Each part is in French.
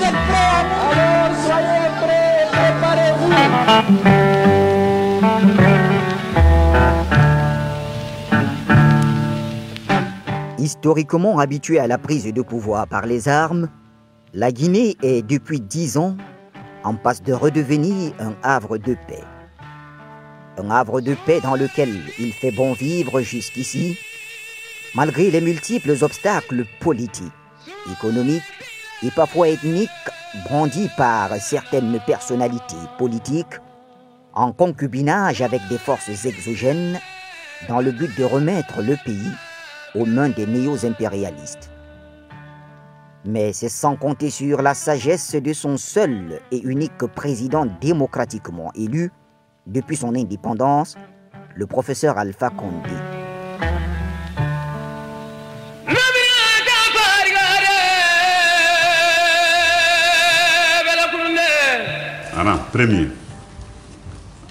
vous êtes prêts? Alors soyez prêts, préparez-vous. Historiquement habituée à la prise de pouvoir par les armes, la Guinée est depuis 10 ans en passe de redevenir un havre de paix. Un havre de paix dans lequel il fait bon vivre jusqu'ici, malgré les multiples obstacles politiques, économiques et parfois ethniques brandis par certaines personnalités politiques en concubinage avec des forces exogènes dans le but de remettre le pays aux mains des néo-impérialistes. Mais c'est sans compter sur la sagesse de son seul et unique président démocratiquement élu depuis son indépendance, le professeur Alpha Condé. Alors, premier,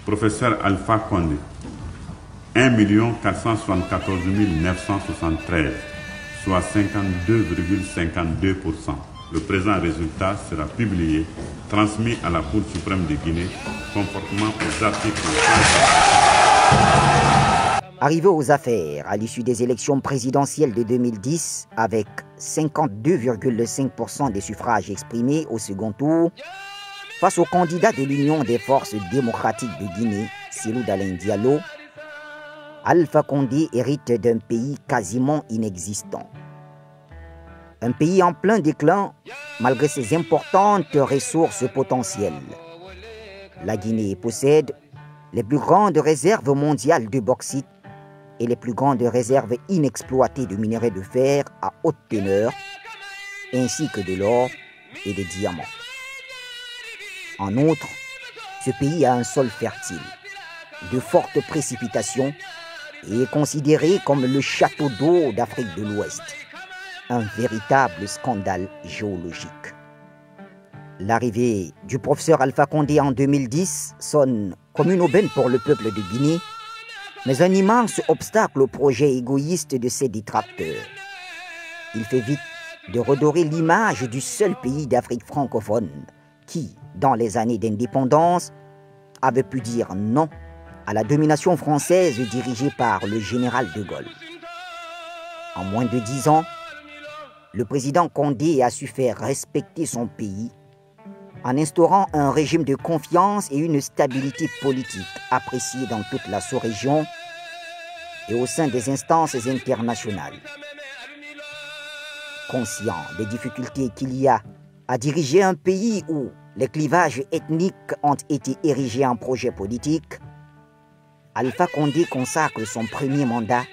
professeur Alpha Condé, 1 474 973, soit 52,52%. Le présent résultat sera publié, transmis à la Cour suprême de Guinée, conformément aux articles. Arrivé aux affaires à l'issue des élections présidentielles de 2010, avec 52,5% des suffrages exprimés au second tour, face au candidat de l'Union des forces démocratiques de Guinée, Cellou Dalein Diallo, Alpha Condé hérite d'un pays quasiment inexistant. Un pays en plein déclin malgré ses importantes ressources potentielles. La Guinée possède les plus grandes réserves mondiales de bauxite et les plus grandes réserves inexploitées de minerais de fer à haute teneur, ainsi que de l'or et des diamants. En outre, ce pays a un sol fertile, de fortes précipitations et est considéré comme le château d'eau d'Afrique de l'Ouest, un véritable scandale géologique. L'arrivée du professeur Alpha Condé en 2010 sonne comme une aubaine pour le peuple de Guinée, mais un immense obstacle au projet égoïste de ses détracteurs. Il fait vite de redorer l'image du seul pays d'Afrique francophone qui, dans les années d'indépendance, avait pu dire non à la domination française dirigée par le général de Gaulle. En moins de 10 ans, le président Condé a su faire respecter son pays en instaurant un régime de confiance et une stabilité politique appréciée dans toute la sous-région et au sein des instances internationales. Conscient des difficultés qu'il y a à diriger un pays où les clivages ethniques ont été érigés en projet politique, Alpha Condé consacre son premier mandat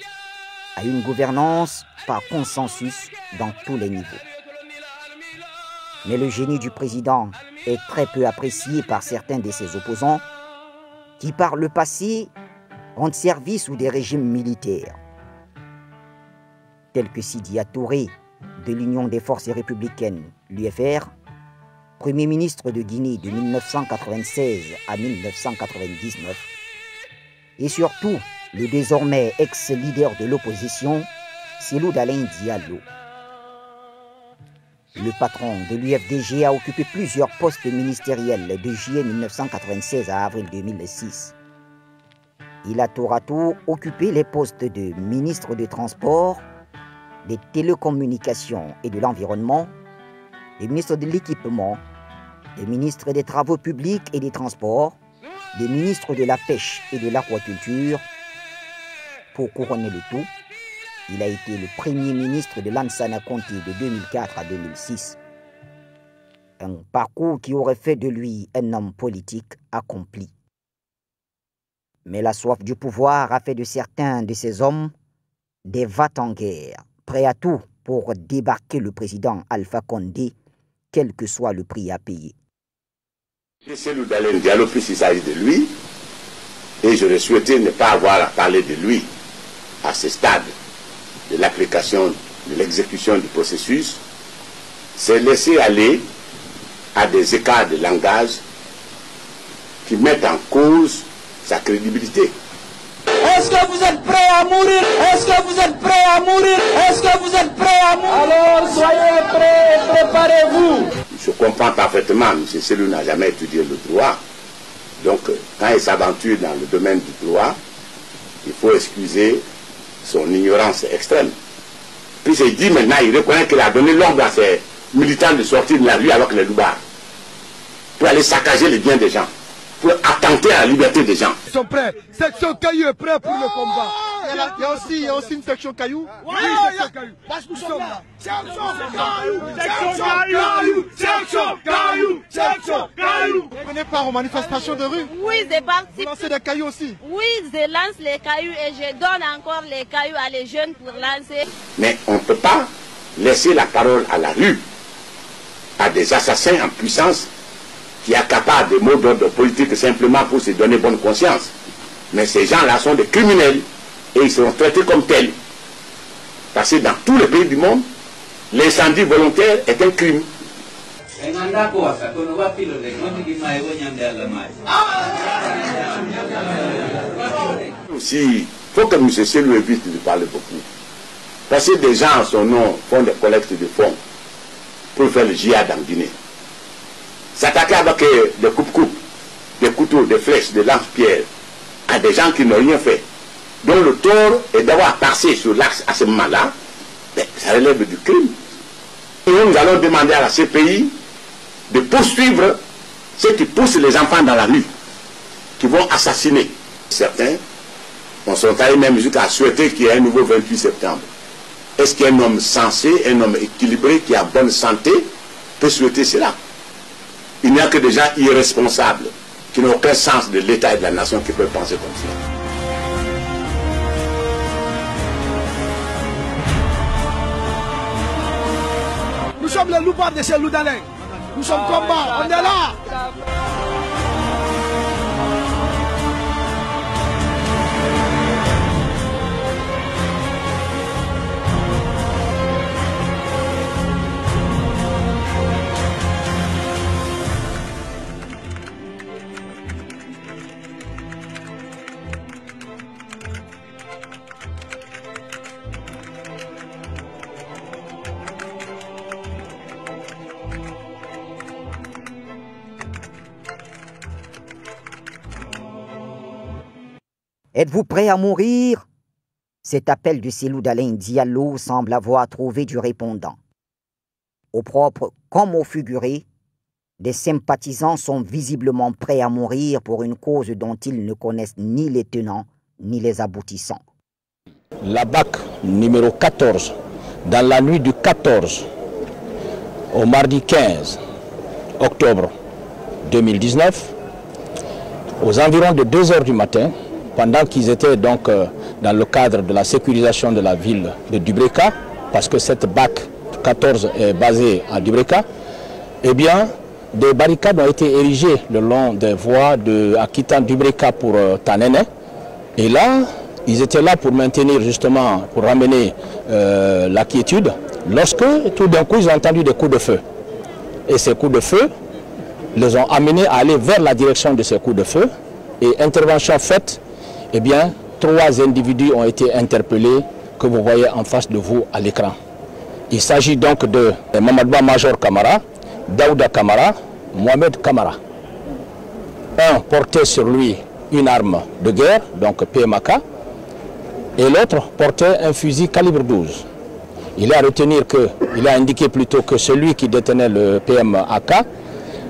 à une gouvernance par consensus dans tous les niveaux. Mais le génie du président est très peu apprécié par certains de ses opposants qui, par le passé, rendent service sous des régimes militaires, tels que Sidi Touré de l'Union des forces républicaines, l'UFR, Premier ministre de Guinée de 1996 à 1999, et surtout le désormais ex-leader de l'opposition, Cellou Dalein Diallo. Le patron de l'UFDG a occupé plusieurs postes ministériels de juillet 1996 à avril 2006. Il a tour à tour occupé les postes de ministre des Transports, des Télécommunications et de l'Environnement, des ministres de l'Équipement, des ministres des Travaux publics et des Transports, des ministres de la Pêche et de l'Aquaculture. Pour couronner le tout, il a été le premier ministre de Lansana Conté de 2004 à 2006. Un parcours qui aurait fait de lui un homme politique accompli. Mais la soif du pouvoir a fait de certains de ces hommes des va-t-en-guerre, prêts à tout pour débarquer le président Alpha Condé, quel que soit le prix à payer. Cellou Dalein Diallo, puisqu'il s'agit de lui, et j'aurais souhaité ne pas avoir à parler de lui à ce stade de l'application, de l'exécution du processus, c'est laisser aller à des écarts de langage qui mettent en cause sa crédibilité. Est-ce que vous êtes prêts à mourir? Est-ce que vous êtes prêts à mourir? Est-ce que vous êtes prêts à mourir? Alors soyez prêts, préparez-vous. je comprends parfaitement, M. Selou n'a jamais étudié le droit. Donc, quand il s'aventure dans le domaine du droit, il faut excuser son ignorance extrême. Puis il dit maintenant, il reconnaît qu'il a donné l'ordre à ses militants de sortir de la rue alors que les loupards, pour aller saccager les biens des gens, pour attenter à la liberté des gens. Ils sont prêts. Section Caillou est prêt pour le combat. Il y a aussi une section Caillou. Oui, section Caillou. Parce que nous sommes là. Section Caillou. Vous venez par aux manifestations de rue? Oui, je participe. Vous lancez des cailloux aussi? Oui, je lance les cailloux et je donne encore les cailloux à les jeunes pour lancer. Mais on ne peut pas laisser la parole à la rue à des assassins en puissance qui accaparent des mots d'ordre politique simplement pour se donner bonne conscience. Mais ces gens-là sont des criminels et ils seront traités comme tels. Parce que dans tous les pays du monde, l'incendie volontaire est un crime. Aussi, il faut que M. Selou évite de parler beaucoup. Parce que des gens en son nom font des collectes de fonds pour faire le djihad en Guinée. S'attaquer avec des coupes-coupes, des couteaux, des flèches, des lance-pierres à des gens qui n'ont rien fait, dont le tort est d'avoir passé sur l'axe à ce moment-là, ça relève du crime. Et nous allons demander à la CPI de poursuivre ceux qui poussent les enfants dans la rue, qui vont assassiner. Certains sont allés même jusqu'à souhaiter qu'il y ait un nouveau 28 septembre. Est-ce qu'un homme sensé, un homme équilibré, qui a bonne santé, peut souhaiter cela? Il n'y a que des gens irresponsables, qui n'ont aucun sens de l'État et de la nation, qui peuvent penser comme ça. Nous sommes les loupards de Selou Dalein. Nous sommes combat, on est là. Êtes-vous prêt à mourir? Cet appel de Selou Dalein Diallo semble avoir trouvé du répondant. Au propre comme au figuré, des sympathisants sont visiblement prêts à mourir pour une cause dont ils ne connaissent ni les tenants ni les aboutissants. La BAC numéro 14, dans la nuit du 14 au mardi 15 octobre 2019, aux environs de 2 heures du matin, pendant qu'ils étaient donc dans le cadre de la sécurisation de la ville de Dubreka, parce que cette BAC 14 est basée à Dubreka, eh bien, des barricades ont été érigées le long des voies en quittant Dubreka pour Tanene. Et là, ils étaient là pour maintenir justement, pour ramener la quiétude, lorsque tout d'un coup, ils ont entendu des coups de feu. Et ces coups de feu les ont amenés à aller vers la direction de ces coups de feu. Et intervention faite, eh bien, 3 individus ont été interpellés que vous voyez en face de vous à l'écran. Il s'agit donc de Mamadou Major Kamara, Daouda Kamara, Mohamed Kamara. Un portait sur lui une arme de guerre, donc PMAK, et l'autre portait un fusil calibre 12. Il a indiqué plutôt que celui qui détenait le PMAK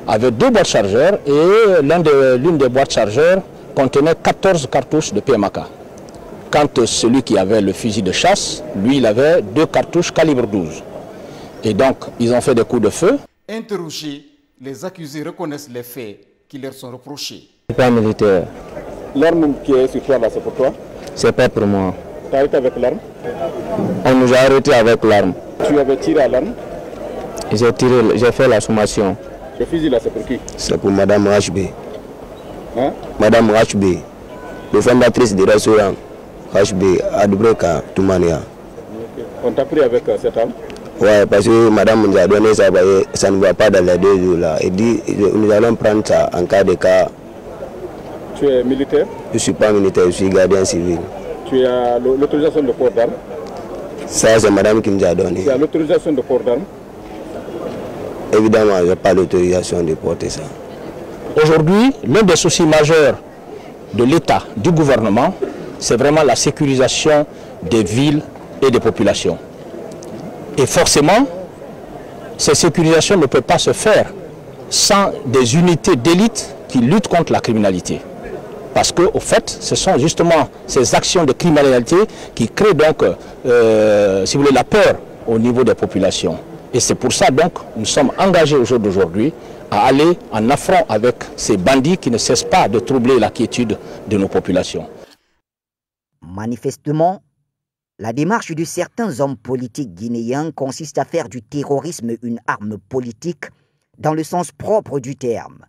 avait 2 boîtes chargeurs et l'une des boîtes chargeurs contenait 14 cartouches de PMAK. Quant à celui qui avait le fusil de chasse, lui, il avait 2 cartouches calibre 12. Et donc, ils ont fait des coups de feu. Interrogés, les accusés reconnaissent les faits qui leur sont reprochés. Je ne suis pas militaire. L'arme qui est sur toi là, c'est pour toi? C'est pas pour moi. Tu as été avec l'arme? On nous a arrêtés avec l'arme. Tu avais tiré à l'arme? J'ai fait la sommation. Le fusil là, c'est pour qui? C'est pour Madame HB. Hein? Madame HB, le fondatrice du restaurant HB à Dubreka, Toumania. Okay. On t'a pris avec cette arme? Ouais, parce que Madame nous a donné ça, ça ne va pas dans les 2 jours là. Elle dit, nous allons prendre ça en cas de cas. Tu es militaire? Je ne suis pas militaire, je suis gardien civil. Tu as l'autorisation de port d'armes? Ça, c'est Madame qui nous a donné. Tu as l'autorisation de port d'armes? évidemment, je n'ai pas l'autorisation de porter ça. Aujourd'hui, l'un des soucis majeurs de l'État, du gouvernement, c'est vraiment la sécurisation des villes et des populations. Et forcément, cette sécurisation ne peut pas se faire sans des unités d'élite qui luttent contre la criminalité. Parce qu'au fait, ce sont justement ces actions de criminalité qui créent donc, si vous voulez, la peur au niveau des populations. Et c'est pour ça donc nous sommes engagés au jour d'aujourd'hui à aller en affront avec ces bandits qui ne cessent pas de troubler la quiétude de nos populations. Manifestement, la démarche de certains hommes politiques guinéens consiste à faire du terrorisme une arme politique dans le sens propre du terme.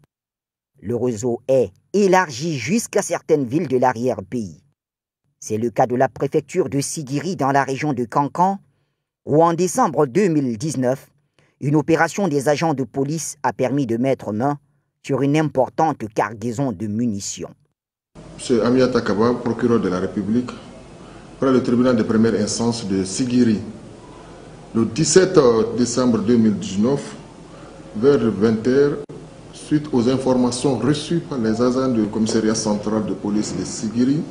Le réseau est élargi jusqu'à certaines villes de l'arrière-pays. C'est le cas de la préfecture de Sigiri dans la région de Kankan, où en décembre 2019, une opération des agents de police a permis de mettre main sur une importante cargaison de munitions. M. Amiata Kaba, procureur de la République, près le tribunal de première instance de Sigiri, le 17 décembre 2019, vers 20h, suite aux informations reçues par les agents du commissariat central de police de Sigiri,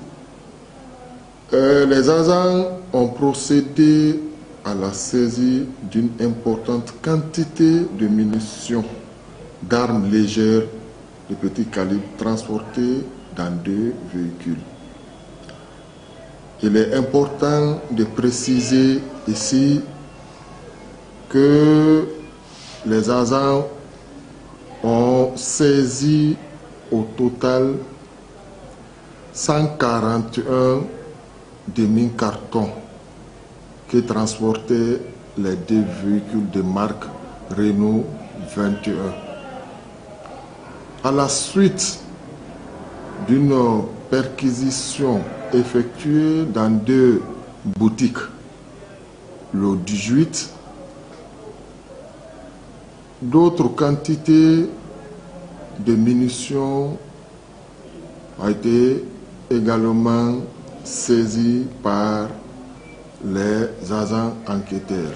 les agents ont procédé à la saisie d'une importante quantité de munitions d'armes légères de petit calibre transportées dans 2 véhicules. Il est important de préciser ici que les agents ont saisi au total 141 demi-cartons qui transportaient les 2 véhicules de marque Renault 21. À la suite d'une perquisition effectuée dans 2 boutiques, le 18, d'autres quantités de munitions ont été également saisies par les agents enquêteurs.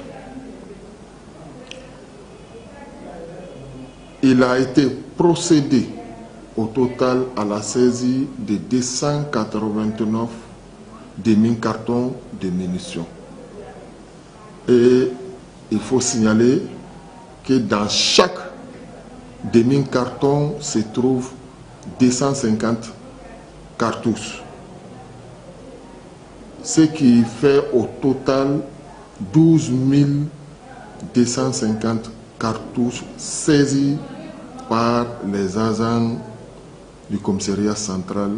Il a été procédé au total à la saisie de 289 demi-cartons de munitions. Et il faut signaler que dans chaque demi-carton se trouve 250 cartouches. Ce qui fait au total 12 250 cartouches saisies par les agents du commissariat central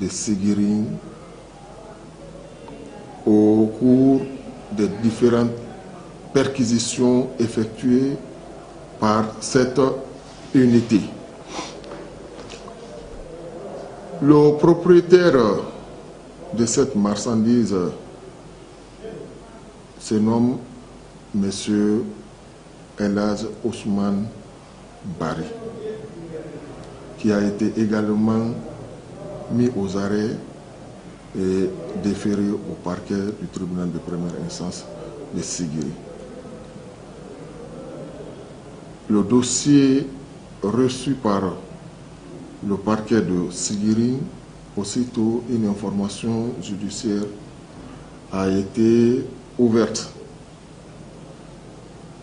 de Sigiri au cours des différentes perquisitions effectuées par cette unité. Le propriétaire de cette marchandise se nomme M. Elhadj Ousmane Bari, qui a été également mis aux arrêts et déféré au parquet du tribunal de première instance de Sigiri. Le dossier reçu par le parquet de Sigiri, aussitôt une information judiciaire a été ouverte.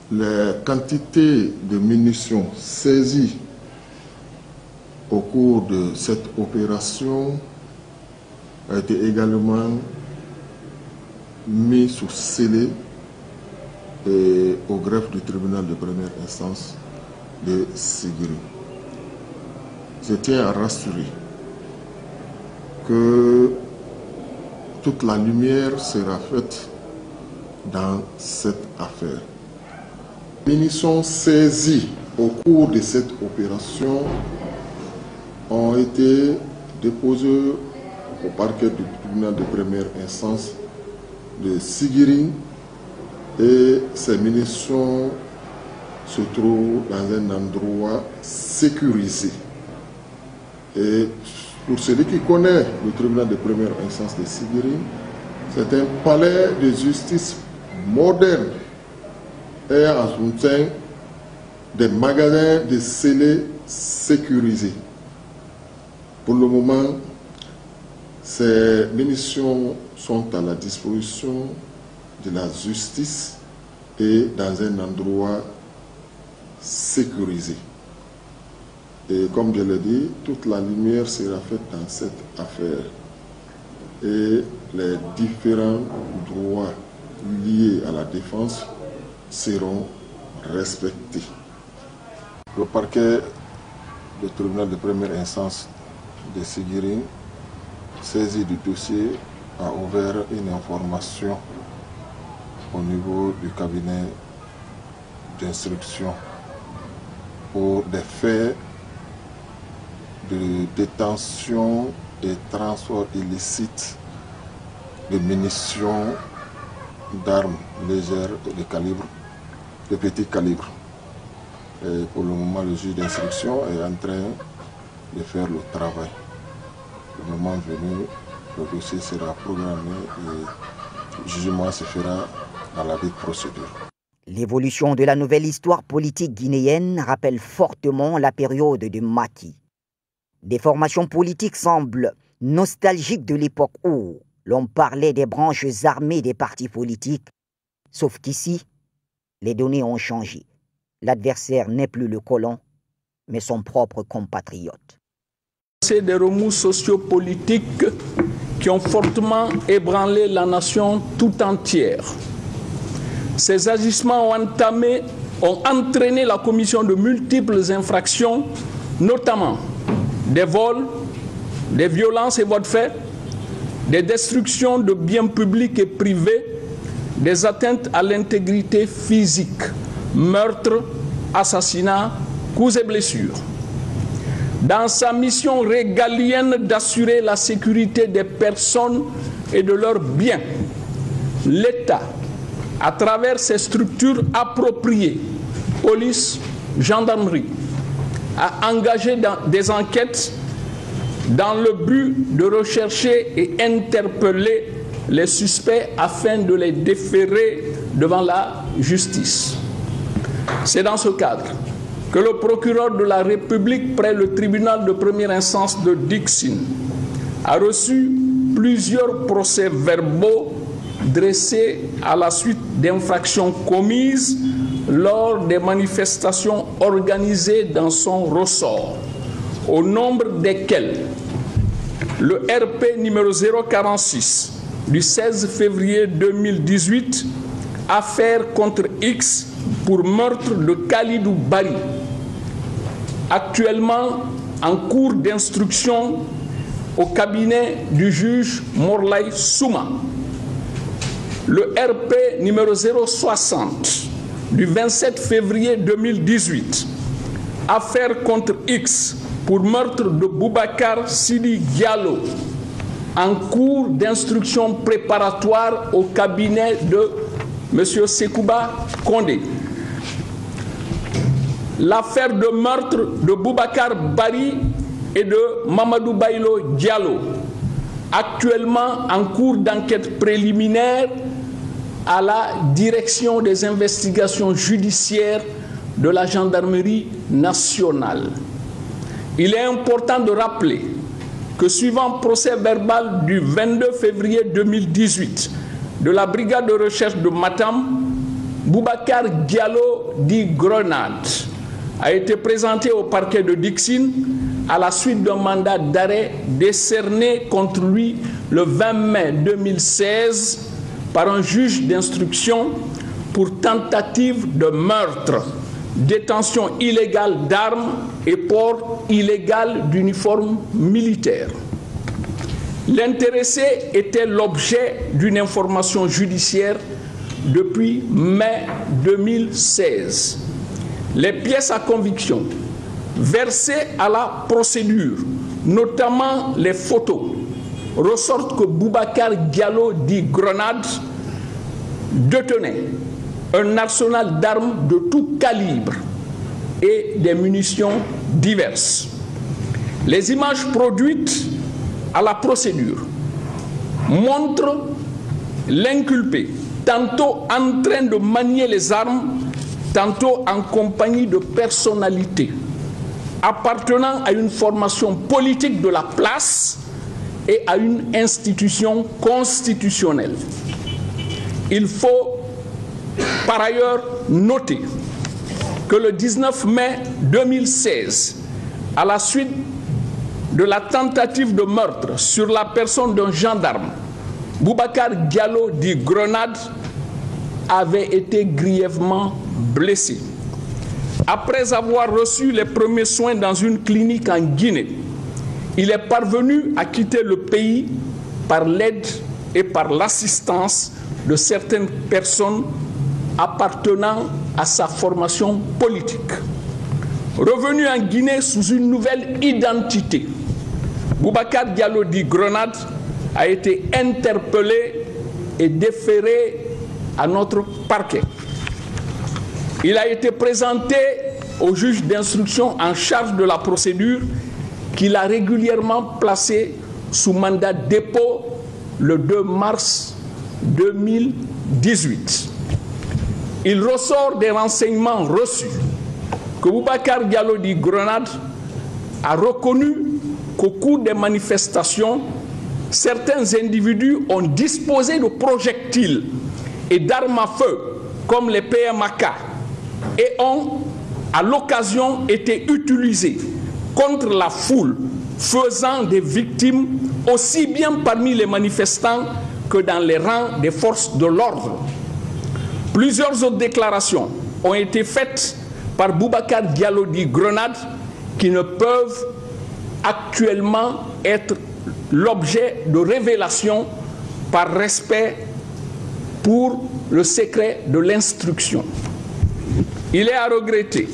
Les quantités de munitions saisies au cours de cette opération a été également mis sous scellé et au greffe du tribunal de première instance de Sigiri. Je tiens à rassurer que toute la lumière sera faite dans cette affaire. Les munitions saisies au cours de cette opération ont été déposées au parquet du tribunal de première instance de Sigiri et ces munitions se trouvent dans un endroit sécurisé. Et pour celui qui connaît le tribunal de première instance de Sigiri, c'est un palais de justice moderne et en soutien des magasins de scellés sécurisés. Pour le moment, ces munitions sont à la disposition de la justice et dans un endroit sécurisé. Et comme je l'ai dit, toute la lumière sera faite dans cette affaire. Et les différents droits liés à la défense seront respectés. Le parquet du tribunal de première instance de Seguirim, saisi du dossier, a ouvert une information au niveau du cabinet d'instruction pour des faits de détention et transport illicite de munitions d'armes légères de petit calibre. Et pour le moment, le juge d'instruction est en train de faire le travail. Le moment venu, le dossier sera programmé et le jugement se fera dans la dite procédure. L'évolution de la nouvelle histoire politique guinéenne rappelle fortement la période de Macky. Des formations politiques semblent nostalgiques de l'époque où l'on parlait des branches armées des partis politiques, sauf qu'ici, les données ont changé. L'adversaire n'est plus le colon, mais son propre compatriote. C'est des remous sociopolitiques qui ont fortement ébranlé la nation tout entière. Ces agissements ont entraîné la commission de multiples infractions, notamment des vols, des violences et voies de fait, des destructions de biens publics et privés, des atteintes à l'intégrité physique, meurtres, assassinats, coups et blessures. Dans sa mission régalienne d'assurer la sécurité des personnes et de leurs biens, l'État, à travers ses structures appropriées, police, gendarmerie, a engagé des enquêtes dans le but de rechercher et interpeller les suspects afin de les déférer devant la justice. C'est dans ce cadre que le procureur de la République près le tribunal de première instance de Dixine a reçu plusieurs procès-verbaux dressés à la suite d'infractions commises lors des manifestations organisées dans son ressort, au nombre desquelles le RP numéro 046 du 16 février 2018, affaire contre X pour meurtre de Khalidou Bari, actuellement en cours d'instruction au cabinet du juge Morlaye Souma. Le RP numéro 060 du 27 février 2018, affaire contre X pour meurtre de Boubacar Sidi Diallo, en cours d'instruction préparatoire au cabinet de M. Sekouba Kondé. L'affaire de meurtre de Boubacar Bari et de Mamadou Baylo Diallo, actuellement en cours d'enquête préliminaire à la direction des investigations judiciaires de la gendarmerie nationale. Il est important de rappeler que suivant procès verbal du 22 février 2018 de la brigade de recherche de Matam, Boubacar Diallo dit Grenade a été présenté au parquet de Dixine à la suite d'un mandat d'arrêt décerné contre lui le 20 mai 2016 par un juge d'instruction pour tentative de meurtre, détention illégale d'armes et port illégal d'uniforme militaire. L'intéressé était l'objet d'une information judiciaire depuis mai 2016. Les pièces à conviction versées à la procédure, notamment les photos, ressortent que Boubacar Diallo dit Grenade détenait un arsenal d'armes de tout calibre et des munitions diverses. Les images produites à la procédure montrent l'inculpé tantôt en train de manier les armes, tantôt en compagnie de personnalités appartenant à une formation politique de la place et à une institution constitutionnelle. Il faut par ailleurs noter que le 19 mai 2016, à la suite de la tentative de meurtre sur la personne d'un gendarme, Boubacar Diallo dit Grenade avait été grièvement blessé. Après avoir reçu les premiers soins dans une clinique en Guinée, il est parvenu à quitter le pays par l'aide et par l'assistance de certaines personnes appartenant à sa formation politique. Revenu en Guinée sous une nouvelle identité, Boubacar Diallo dit Grenade a été interpellé et déféré à notre parquet. Il a été présenté au juge d'instruction en charge de la procédure qu'il a régulièrement placé sous mandat de dépôt le 2 mars 2018. Il ressort des renseignements reçus que Boubacar Diallo dit Grenade a reconnu qu'au cours des manifestations, certains individus ont disposé de projectiles et d'armes à feu comme les PMAK et ont à l'occasion été utilisés contre la foule, faisant des victimes aussi bien parmi les manifestants que dans les rangs des forces de l'ordre. Plusieurs autres déclarations ont été faites par Boubacar Diallo dit Grenade qui ne peuvent actuellement être l'objet de révélation par respect pour le secret de l'instruction. Il est à regretter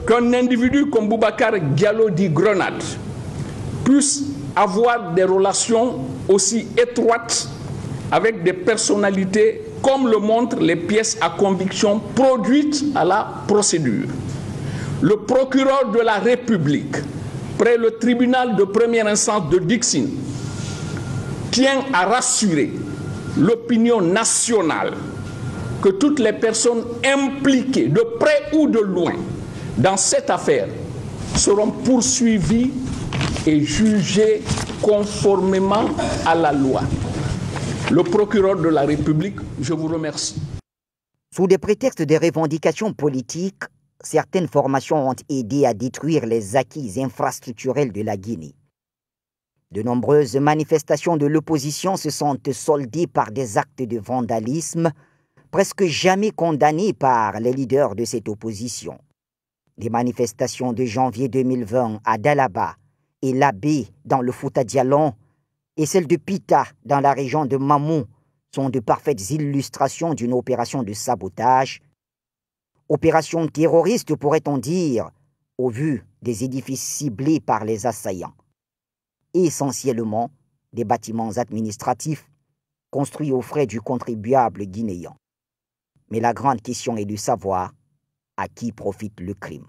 qu'un individu comme Boubacar Diallo dit Grenade puisse avoir des relations aussi étroites avec des personnalités comme le montrent les pièces à conviction produites à la procédure. Le procureur de la République, près le tribunal de première instance de Dixine, tient à rassurer l'opinion nationale que toutes les personnes impliquées de près ou de loin dans cette affaire seront poursuivies et jugées conformément à la loi. Le procureur de la République, je vous remercie. Sous des prétextes de revendications politiques, certaines formations ont aidé à détruire les acquis infrastructurels de la Guinée. De nombreuses manifestations de l'opposition se sont soldées par des actes de vandalisme, presque jamais condamnés par les leaders de cette opposition. Les manifestations de janvier 2020 à Dalaba et Labé dans le Fouta Djallon et celles de Pita dans la région de Mamou sont de parfaites illustrations d'une opération de sabotage. Opération terroriste, pourrait-on dire, au vu des édifices ciblés par les assaillants. Essentiellement des bâtiments administratifs construits aux frais du contribuable guinéen. Mais la grande question est de savoir à qui profite le crime.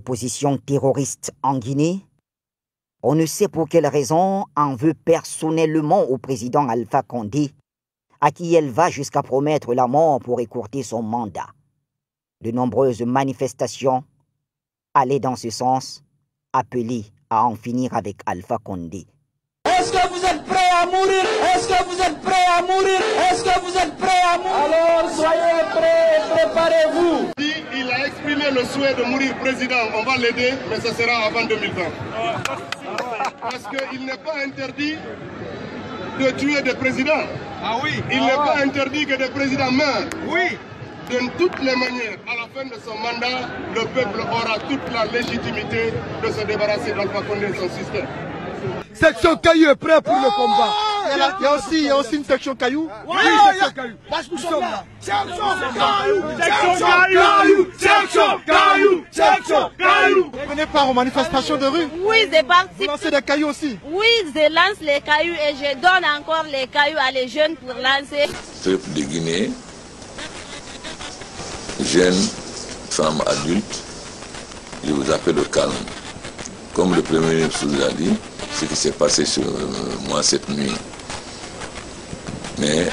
l'opposition terroriste en Guinée, on ne sait pour quelle raison, en veut personnellement au président Alpha Condé, à qui elle va jusqu'à promettre la mort pour écourter son mandat. De nombreuses manifestations allaient dans ce sens, appelées à en finir avec Alpha Condé. Est-ce que vous êtes prêts à mourir? Est-ce que vous êtes prêts à mourir? Est-ce que vous êtes prêts à mourir? Alors soyez prêts, préparez-vous. Il a exprimé le souhait de mourir président, on va l'aider, mais ce sera avant 2020. Parce qu'il n'est pas interdit de tuer des présidents. Ah oui. Il n'est pas interdit que des présidents meurent. Oui. De toutes les manières, à la fin de son mandat, le peuple aura toute la légitimité de se débarrasser d'Alpha Condé et son système. Section Caillou est prêt pour le combat. Il y a aussi une section Caillou. Oui, section Caillou. Parce que nous sommes là. Section Caillou. Section Caillou. Section Caillou. Section Caillou. Vous venez part aux manifestations de rue? Oui, je participe. Vous lancez des cailloux aussi? Oui, je lance les cailloux et je donne encore les cailloux à les jeunes pour lancer. Peuple de Guinée, jeunes, femmes, adultes, je vous appelle au calme. Comme le Premier ministre vous a dit, ce qui s'est passé sur moi cette nuit. Mais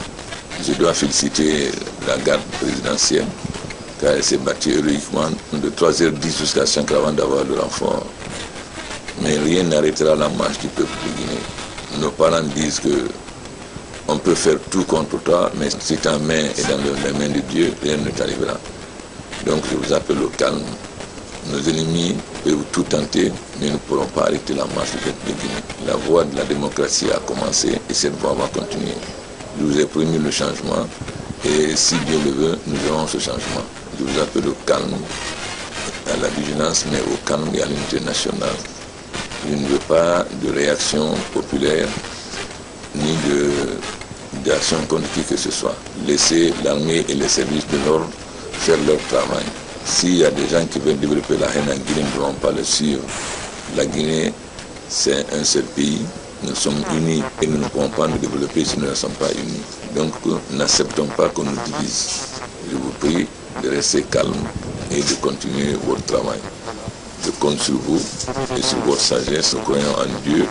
je dois féliciter la garde présidentielle, car elle s'est battue héroïquement de 3h10 jusqu'à 5h avant d'avoir le renfort. Mais rien n'arrêtera la marche du peuple de Guinée. Nos parents disent que on peut faire tout contre toi, mais si ta main est dans les mains de Dieu, rien ne t'arrivera. Donc je vous appelle au calme. Nos ennemis peuvent tout tenter, mais nous ne pourrons pas arrêter la marche du peuple de Guinée. La voie de la démocratie a commencé et cette voie va continuer. Je vous ai promis le changement et si Dieu le veut, nous aurons ce changement. Je vous appelle au calme, à la vigilance, mais au calme et à l'unité nationale. Je ne veux pas de réaction populaire ni d'action contre qui que ce soit. Laissez l'armée et les services de l'ordre faire leur travail. S'il y a des gens qui veulent développer la haine en Guinée, nous ne devons pas le suivre. La Guinée, c'est un seul pays. Nous sommes unis et nous ne pouvons pas nous développer si nous ne sommes pas unis. Donc, n'acceptons pas qu'on nous divise. Je vous prie de rester calme et de continuer votre travail. Je compte sur vous et sur votre sagesse, croyant en Dieu.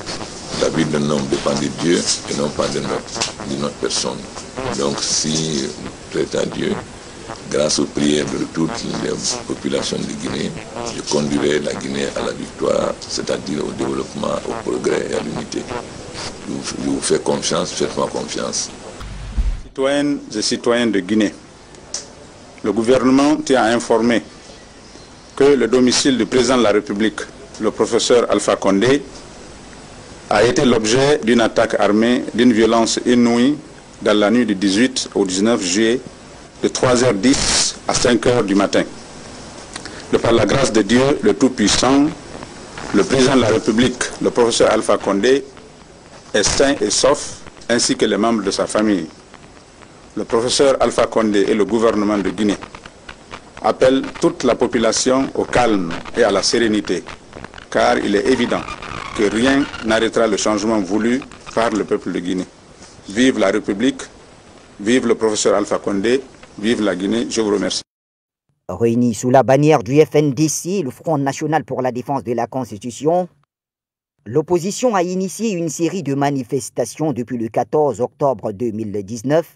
La vie d'un homme dépend de Dieu et non pas de notre personne. Donc, si prête à Dieu, grâce aux prières de toutes les populations de Guinée, je conduirai la Guinée à la victoire, c'est-à-dire au développement, au progrès et à l'unité. Je vous fais confiance, faites-moi confiance. Citoyennes et citoyens de Guinée, le gouvernement tient à informer que le domicile du président de la République, le professeur Alpha Condé, a été l'objet d'une attaque armée d'une violence inouïe dans la nuit du 18 au 19 juillet de 3h10 à 5h du matin. Par la grâce de Dieu, le Tout-Puissant, le président de la République, le professeur Alpha Condé, est sain et sauf, ainsi que les membres de sa famille. Le professeur Alpha Condé et le gouvernement de Guinée appellent toute la population au calme et à la sérénité, car il est évident que rien n'arrêtera le changement voulu par le peuple de Guinée. Vive la République, vive le professeur Alpha Condé, vive la Guinée, je vous remercie. Réunis sous la bannière du FNDC, le Front National pour la Défense de la Constitution, l'opposition a initié une série de manifestations depuis le 14 octobre 2019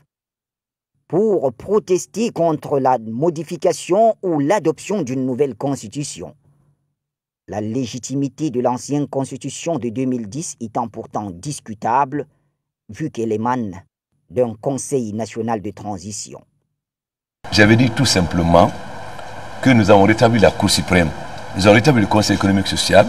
pour protester contre la modification ou l'adoption d'une nouvelle constitution. La légitimité de l'ancienne constitution de 2010 étant pourtant discutable, vu qu'elle émane d'un Conseil national de transition. J'avais dit tout simplement que nous avons rétabli la Cour suprême, nous avons rétabli le Conseil économique et social,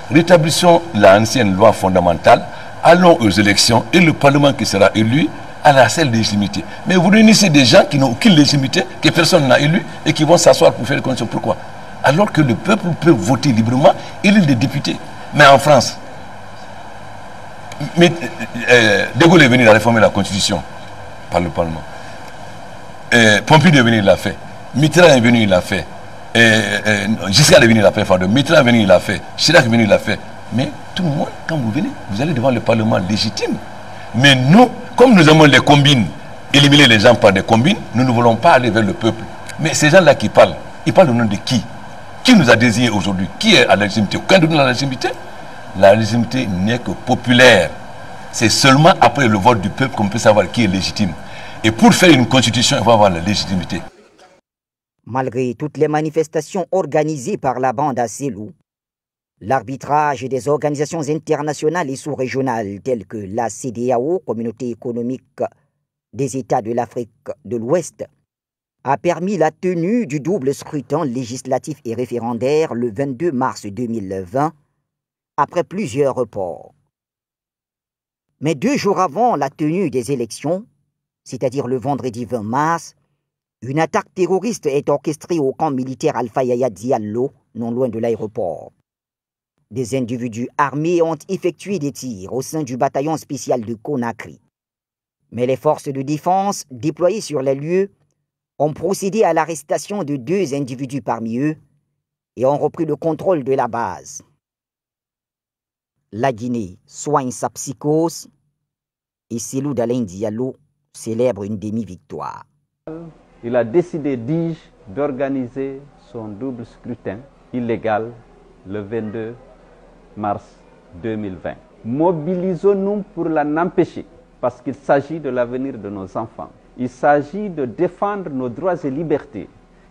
rétablissons l'ancienne loi fondamentale, allons aux élections et le Parlement qui sera élu à la seule légitimité. Mais vous réunissez des gens qui n'ont aucune légitimité, que personne n'a élu et qui vont s'asseoir pour faire les conditions. Pourquoi? Alors que le peuple peut voter librement, élire des députés. Mais en France, De Gaulle est venu à réformer la Constitution par le Parlement. Pompidou est venu, il l'a fait. Mitterrand est venu, il l'a fait. Giscard est venu, il l'a fait. Mitterrand est venu, il l'a fait. Chirac est venu, il l'a fait. Mais tout le monde, quand vous venez, vous allez devant le Parlement légitime. Mais nous, comme nous avons les combines, éliminer les gens par des combines, nous ne voulons pas aller vers le peuple. Mais ces gens-là qui parlent, ils parlent au nom de qui? Qui nous a désignés aujourd'hui? Qui est à la légitimité? Aucun de nous n'a la légitimité. La légitimité n'est que populaire. C'est seulement après le vote du peuple qu'on peut savoir qui est légitime. Et pour faire une constitution, il faut avoir la légitimité. Malgré toutes les manifestations organisées par la bande à Selou, l'arbitrage des organisations internationales et sous-régionales telles que la CEDEAO, Communauté économique des États de l'Afrique de l'Ouest, a permis la tenue du double scrutin législatif et référendaire le 22 mars 2020, après plusieurs reports. Mais 2 jours avant la tenue des élections, c'est-à-dire le vendredi 20 mars, une attaque terroriste est orchestrée au camp militaire Alpha Yaya Diallo, non loin de l'aéroport. Des individus armés ont effectué des tirs au sein du bataillon spécial de Conakry. Mais les forces de défense déployées sur les lieux ont procédé à l'arrestation de 2 individus parmi eux et ont repris le contrôle de la base. La Guinée soigne sa psychose et Selou Dalein Diallo célèbre une demi-victoire. Il a décidé, dis-je, d'organiser son double scrutin illégal le 22 mars 2020. Mobilisons-nous pour l'en empêcher, parce qu'il s'agit de l'avenir de nos enfants. Il s'agit de défendre nos droits et libertés.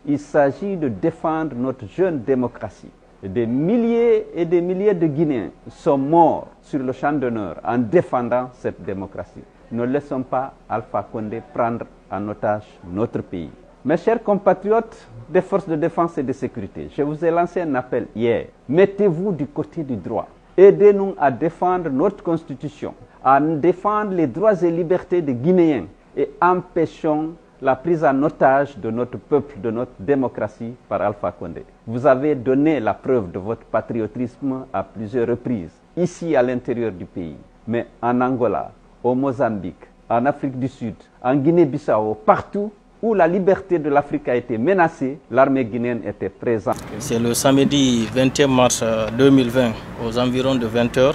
Il s'agit de défendre notre jeune démocratie. Des milliers et des milliers de Guinéens sont morts sur le champ d'honneur en défendant cette démocratie. Ne laissons pas Alpha Condé prendre en otage notre pays. Mes chers compatriotes des forces de défense et de sécurité, je vous ai lancé un appel hier. Mettez-vous du côté du droit. Aidez-nous à défendre notre constitution, à défendre les droits et libertés des Guinéens et empêchons la prise en otage de notre peuple, de notre démocratie par Alpha Condé. Vous avez donné la preuve de votre patriotisme à plusieurs reprises, ici à l'intérieur du pays, mais en Angola, au Mozambique, en Afrique du Sud, en Guinée-Bissau, partout où la liberté de l'Afrique a été menacée, l'armée guinéenne était présente. C'est le samedi 21 mars 2020, aux environs de 20 h,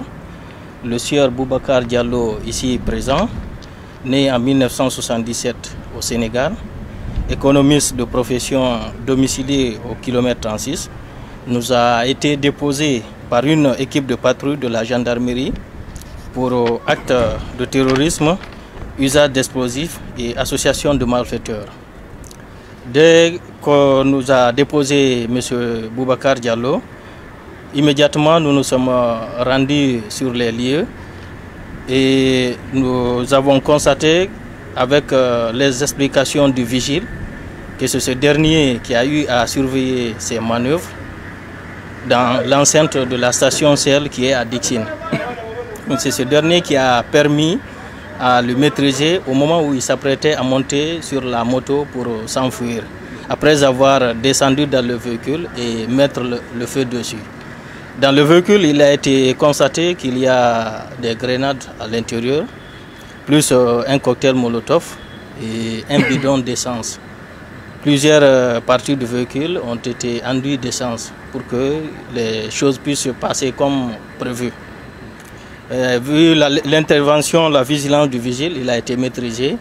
le sieur Boubacar Diallo, ici présent, né en 1977 au Sénégal, économiste de profession domicilié au kilomètre 36, nous a été déposé par une équipe de patrouille de la gendarmerie pour acte de terrorisme, usage d'explosifs et association de malfaiteurs. Dès qu'on nous a déposé M. Boubacar Diallo, immédiatement nous nous sommes rendus sur les lieux et nous avons constaté avec les explications du vigile que c'est ce dernier qui a eu à surveiller ces manœuvres dans l'enceinte de la station CL qui est à Dixine. C'est ce dernier qui a permis à le maîtriser au moment où il s'apprêtait à monter sur la moto pour s'enfuir, après avoir descendu dans le véhicule et mettre le feu dessus. Dans le véhicule, il a été constaté qu'il y a des grenades à l'intérieur, plus un cocktail Molotov et un bidon d'essence. Plusieurs parties du véhicule ont été enduites d'essence pour que les choses puissent se passer comme prévu. Vu l'intervention, la vigilance du vigile, il a été maîtrisé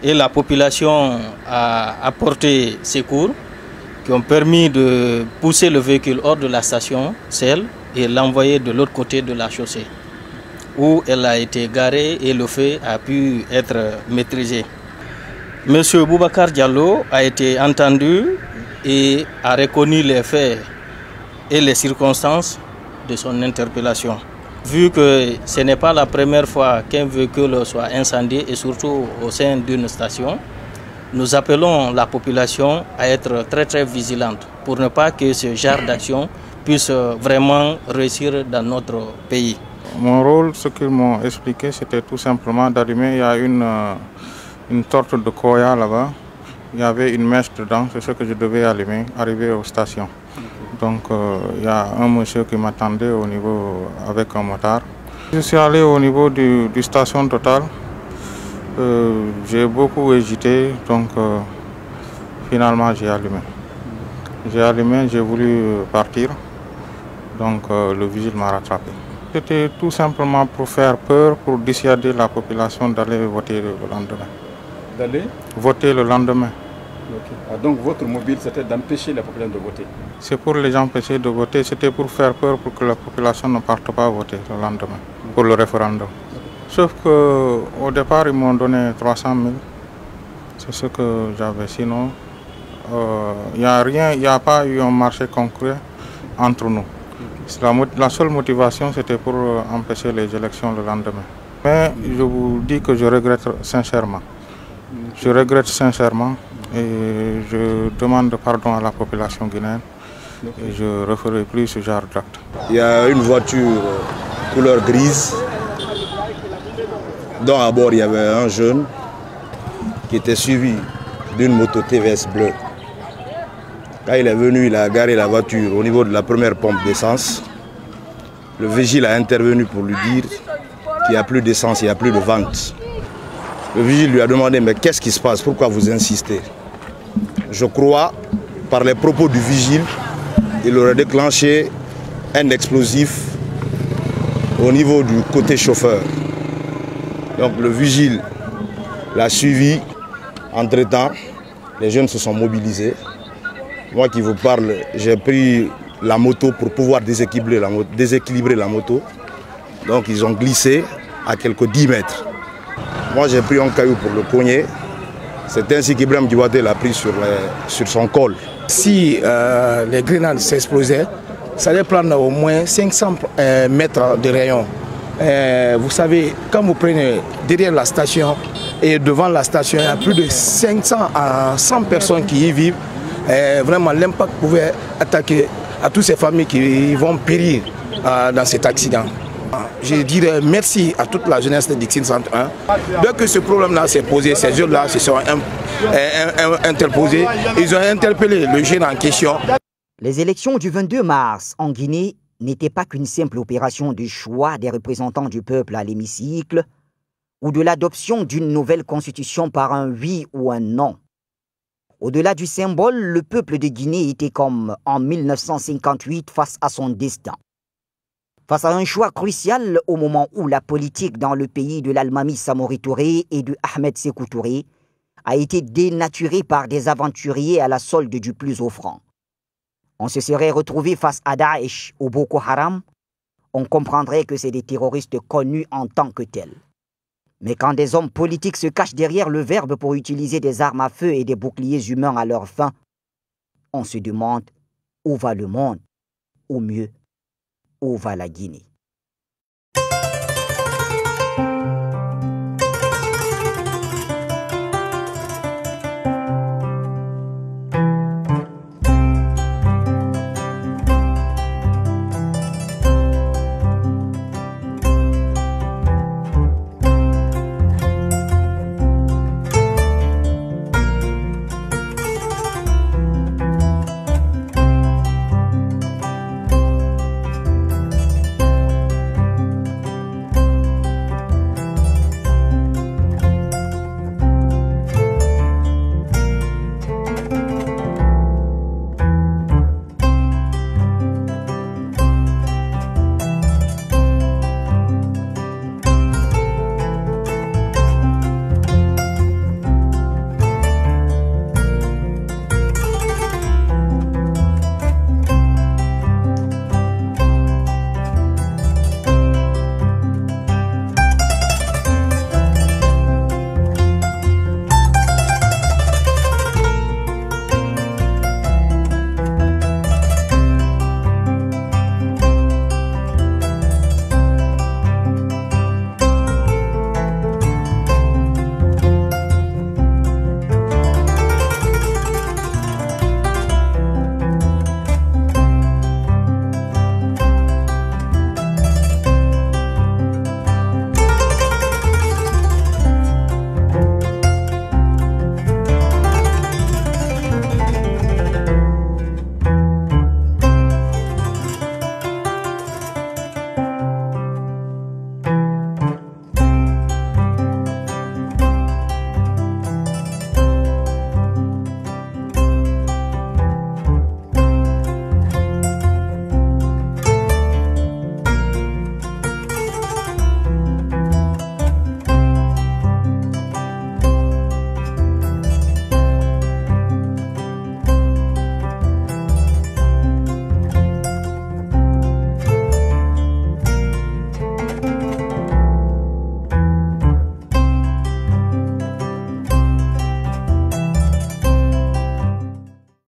et la population a apporté secours qui ont permis de pousser le véhicule hors de la station CEL et l'envoyer de l'autre côté de la chaussée où elle a été garée et le feu a pu être maîtrisé. Monsieur Boubacar Diallo a été entendu et a reconnu les faits et les circonstances de son interpellation. Vu que ce n'est pas la première fois qu'un véhicule soit incendié et surtout au sein d'une station, nous appelons la population à être très vigilante pour ne pas que ce genre d'action puisse vraiment réussir dans notre pays. Mon rôle, ce qu'ils m'ont expliqué, c'était tout simplement d'allumer. Il y a une torte de koya là-bas. Il y avait une mèche dedans, c'est ce que je devais allumer, arriver aux stations. Donc il y a un monsieur qui m'attendait au niveau avec un motard. Je suis allé au niveau du station Total. J'ai beaucoup hésité, donc finalement j'ai allumé. J'ai allumé, j'ai voulu partir, donc le vigile m'a rattrapé. C'était tout simplement pour faire peur, pour dissuader la population d'aller voter le lendemain. D'aller voter le lendemain. Donc votre mobile, c'était d'empêcher la population de voter? C'est pour les empêcher de voter, c'était pour faire peur pour que la population ne parte pas voter le lendemain, pour le référendum. Sauf qu'au départ, ils m'ont donné 300 000. C'est ce que j'avais. Sinon, il n'y a pas eu un marché concret entre nous. La seule motivation, c'était pour empêcher les élections le lendemain. Mais je vous dis que je regrette sincèrement. Je regrette sincèrement et je demande pardon à la population guinéenne et je ne referai plus ce genre d'acte. Il y a une voiture couleur grise dont à bord il y avait un jeune qui était suivi d'une moto TVS bleue. Quand il est venu, il a garé la voiture au niveau de la première pompe d'essence. Le vigile a intervenu pour lui dire qu'il n'y a plus d'essence, il n'y a plus de vente. Le vigile lui a demandé, mais qu'est-ce qui se passe? Pourquoi vous insistez? Je crois, par les propos du vigile, il aurait déclenché un explosif au niveau du côté chauffeur. Donc le vigile l'a suivi. Entre-temps, les jeunes se sont mobilisés. Moi qui vous parle, j'ai pris la moto pour pouvoir déséquilibrer la moto. Donc ils ont glissé à quelques 10 mètres. Moi j'ai pris un caillou pour le cogner. C'est ainsi qu'Ibrahim Diouaté l'a pris sur son col. Si les grenades s'explosaient, ça allait prendre au moins 500 mètres de rayon. Vous savez, quand vous prenez derrière la station et devant la station, il y a plus de 500 à 100 personnes qui y vivent. Vraiment, l'impact pouvait attaquer à toutes ces familles qui vont périr dans cet accident. Je dirais merci à toute la jeunesse de Dixine 101. Dès que ce problème-là s'est posé, ces jeunes-là se sont interposés. Ils ont interpellé le jeune en question. Les élections du 22 mars en Guinée n'étaient pas qu'une simple opération de choix des représentants du peuple à l'hémicycle ou de l'adoption d'une nouvelle constitution par un oui ou un non. Au-delà du symbole, le peuple de Guinée était comme en 1958 face à son destin. Face à un choix crucial au moment où la politique dans le pays de l'Almami Samori Touré et de Ahmed Sékou Touré a été dénaturée par des aventuriers à la solde du plus offrant. On se serait retrouvé face à Daesh ou Boko Haram, on comprendrait que c'est des terroristes connus en tant que tels. Mais quand des hommes politiques se cachent derrière le verbe pour utiliser des armes à feu et des boucliers humains à leur fin, on se demande où va le monde, ou mieux, où va la Guinée.